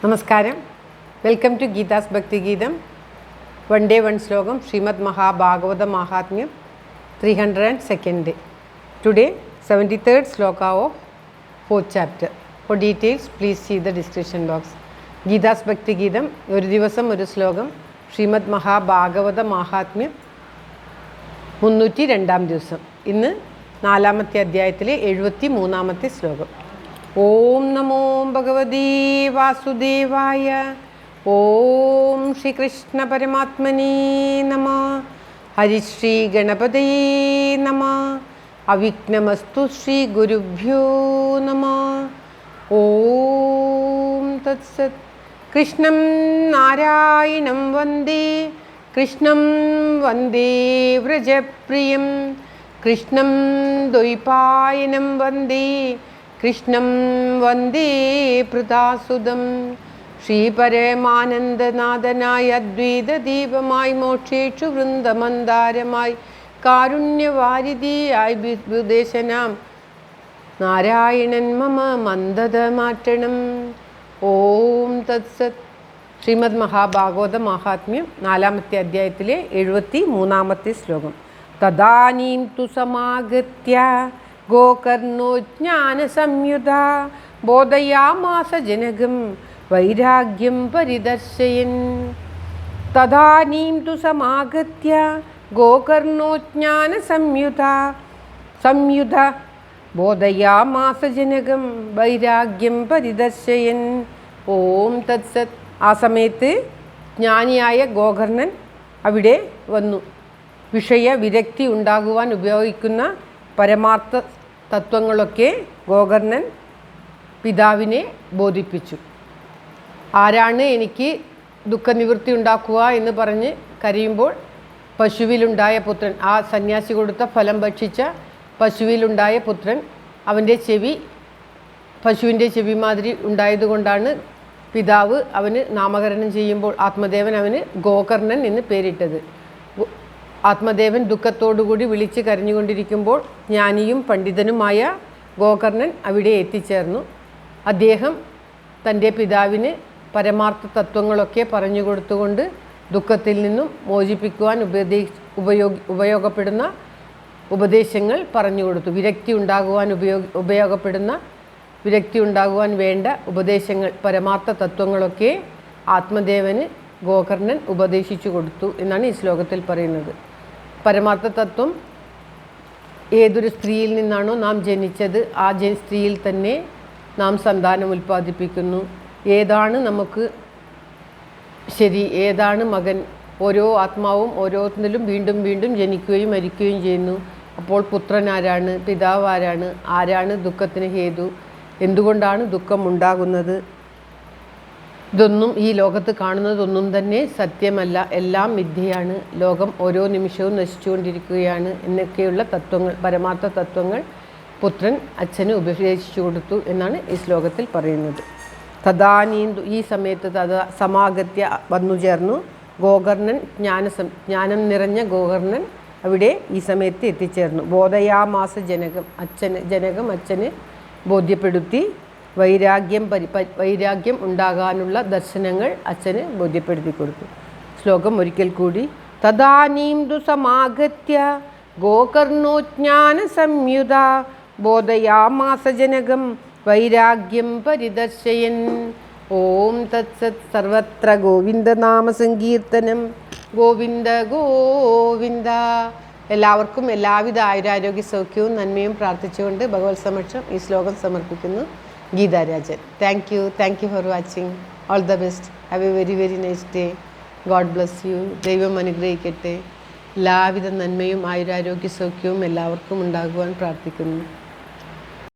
നമസ്കാരം. Welcome to Geetha's ഭക്തിഗീതം. One day one ശ്ലോകം. ശ്രീമദ് മഹാഭാഗവത മഹാത്മ്യം 302nd day. Today 73rd sloka of 4th chapter. For details please see the description box. Geetha's Bhakthigeetham ഒരു ദിവസം ഒരു ശ്ലോകം. ശ്രീമദ് മഹാഭാഗവത മഹാത്മ്യം 302 ദിവസം. ഇന്ന് 4ാമത്തെ അധ്യായത്തിലെ 73ാമത്തെ ശ്ലോകം. ഓം നമോ ഭഗവതീ വാസുദേവായ. ഓം ശ്രീകൃഷ്ണ പരമാത്മനേ നമഃ. ഹരിശ്രീ ഗണപതയേ നമഃ. അവിഘ്നമസ്തു ശ്രീ ഗുരുഭ്യോ നമഃ. ഓം തത്സത്. കൃഷ്ണം നാരായണം വന്ദേ. കൃഷ്ണം വന്ദേ വ്രജപ്രിയം. കൃഷ്ണം ദ്വൈപായനം വന്ദേ. കൃഷ്ണം വന്ദേ പൃഥാസുതം. ശ്രീപരമാനന്ദനാഥനായ അദ്വൈതദീപമായി മോക്ഷേഷു വൃന്ദമന്ദാരമായി കാരുണ്യവാരിധിയായി വിദേശനാം നാരായണൻ മമ മന്ദത മാറ്റണം. ഓം തത്സത്. ശ്രീമദ് മഹാഭാഗവത മഹാത്മ്യം 4ാമത്തെ അധ്യായത്തിലെ 73ാമത്തെ ശ്ലോകം. തദാനീം തു സമാഗത്യ ഗോകർണോ ജ്ഞാനസംയുത ബോധയാമാസ ജനകം വൈരാഗ്യം പരിദർശയൻ. തദാനീം തു സമാഗത്യ ഗോകർണോ ജ്ഞാനസംയുത ബോധയാമാസ ജനകം വൈരാഗ്യം പരിദർശയൻ. ഓം തത്സത്. ആ സമയത്ത് ജ്ഞാനിയായ ഗോകർണൻ അവിടെ വന്നു. വിഷയ വിരക്തി ഉണ്ടാകുവാൻ ഉപയോഗിക്കുന്ന പരമാർത്ഥ തത്വങ്ങളൊക്കെ ഗോകർണൻ പിതാവിനെ ബോധിപ്പിച്ചു. ആരാണ് എനിക്ക് ദുഃഖനിവൃത്തി ഉണ്ടാക്കുക എന്ന് പറഞ്ഞ് കരയുമ്പോൾ പശുവിലുണ്ടായ പുത്രൻ, ആ സന്യാസി കൊടുത്ത ഫലം ഭക്ഷിച്ച പശുവിലുണ്ടായ പുത്രൻ, അവൻ്റെ ചെവി പശുവിൻ്റെ ചെവി മാതിരി ഉണ്ടായതുകൊണ്ടാണ് പിതാവ് അവന് നാമകരണം ചെയ്യുമ്പോൾ ആത്മദേവൻ അവന് ഗോകർണൻ എന്ന് പേരിട്ടത്. ആത്മദേവൻ ദുഃഖത്തോടുകൂടി വിളിച്ച് കരഞ്ഞുകൊണ്ടിരിക്കുമ്പോൾ ജ്ഞാനിയും പണ്ഡിതനുമായ ഗോകർണൻ അവിടെ എത്തിച്ചേർന്നു. അദ്ദേഹം തൻ്റെ പിതാവിന് പരമാർത്ഥ തത്വങ്ങളൊക്കെ പറഞ്ഞു കൊടുത്തുകൊണ്ട് ദുഃഖത്തിൽ നിന്നും മോചിപ്പിക്കുവാൻ ഉപയോഗപ്പെടുന്ന ഉപദേശങ്ങൾ പറഞ്ഞു കൊടുത്തു. വിരക്തി ഉണ്ടാകുവാൻ വേണ്ട ഉപദേശങ്ങൾ, പരമാർത്ഥ തത്വങ്ങളൊക്കെ ആത്മദേവന് ഗോകർണൻ ഉപദേശിച്ചു കൊടുത്തു എന്നാണ് ഈ ശ്ലോകത്തിൽ പറയുന്നത്. പരമാർത്ഥ തത്വം ഏതൊരു സ്ത്രീയിൽ നിന്നാണോ നാം ജനിച്ചത്, ആ സ്ത്രീയിൽ തന്നെ നാം സന്താനം ഉൽപ്പാദിപ്പിക്കുന്നു. ഏതാണ് നമുക്ക് ശരി, ഏതാണ് മകൻ, ഓരോ ആത്മാവും ഓരോന്നിലും വീണ്ടും വീണ്ടും ജനിക്കുകയും മരിക്കുകയും ചെയ്യുന്നു. അപ്പോൾ പുത്രൻ ആരാണ്, പിതാവ് ആരാണ്, ആരാണ് ദുഃഖത്തിന് ഹേതു, എന്തുകൊണ്ടാണ് ദുഃഖം ഉണ്ടാകുന്നത്, ഇതൊന്നും ഈ ലോകത്ത് കാണുന്നതൊന്നും തന്നെ സത്യമല്ല, എല്ലാം മിഥ്യയാണ്, ലോകം ഓരോ നിമിഷവും നശിച്ചുകൊണ്ടിരിക്കുകയാണ് എന്നൊക്കെയുള്ള തത്വങ്ങൾ, പരമാർത്ഥ തത്വങ്ങൾ പുത്രൻ അച്ഛന് ഉപദേശിച്ചു കൊടുത്തു എന്നാണ് ഈ ശ്ലോകത്തിൽ പറയുന്നത്. തദാനീന്തു. ഈ സമയത്ത് സമാഗത്യ വന്നു ചേർന്നു. ഗോകർണൻ ജ്ഞാനം നിറഞ്ഞ ഗോകർണൻ അവിടെ ഈ സമയത്ത് എത്തിച്ചേർന്നു. ബോധയാമാസ ജനകം അച്ഛന് ബോധ്യപ്പെടുത്തി. വൈരാഗ്യം ഉണ്ടാകാനുള്ള ദർശനങ്ങൾ അച്ഛന് ബോധ്യപ്പെടുത്തി കൊടുത്തു. ശ്ലോകം ഒരിക്കൽ കൂടി. തദാനീം തു സമാഗത്യ ഗോകർണോ ജ്ഞാന സംയുത ബോധയാമാസ ജനകം വൈരാഗ്യം പരിദർശയൻ. ഓം തത്സത്. സർവത്ര ഗോവിന്ദനാമ സങ്കീർത്തനം. ഗോവിന്ദ ഗോവിന്ദ. എല്ലാവർക്കും എല്ലാവിധ ആയുരാരോഗ്യ സൗഖ്യവും നന്മയും പ്രാർത്ഥിച്ചുകൊണ്ട് ഭഗവത് സമക്ഷം ഈ ശ്ലോകം സമർപ്പിക്കുന്നു. Geetha Rajan. Thank you for watching. All the best. Have A very very nice day. God bless you. ദൈവം അനുഗ്രഹിക്കട്ടെ. എല്ലാവിധ നന്മയും ആയുരാരോഗ്യ സൗഖ്യവും എല്ലാവർക്കും ഉണ്ടാകുവാൻ പ്രാർത്ഥിക്കുന്നു.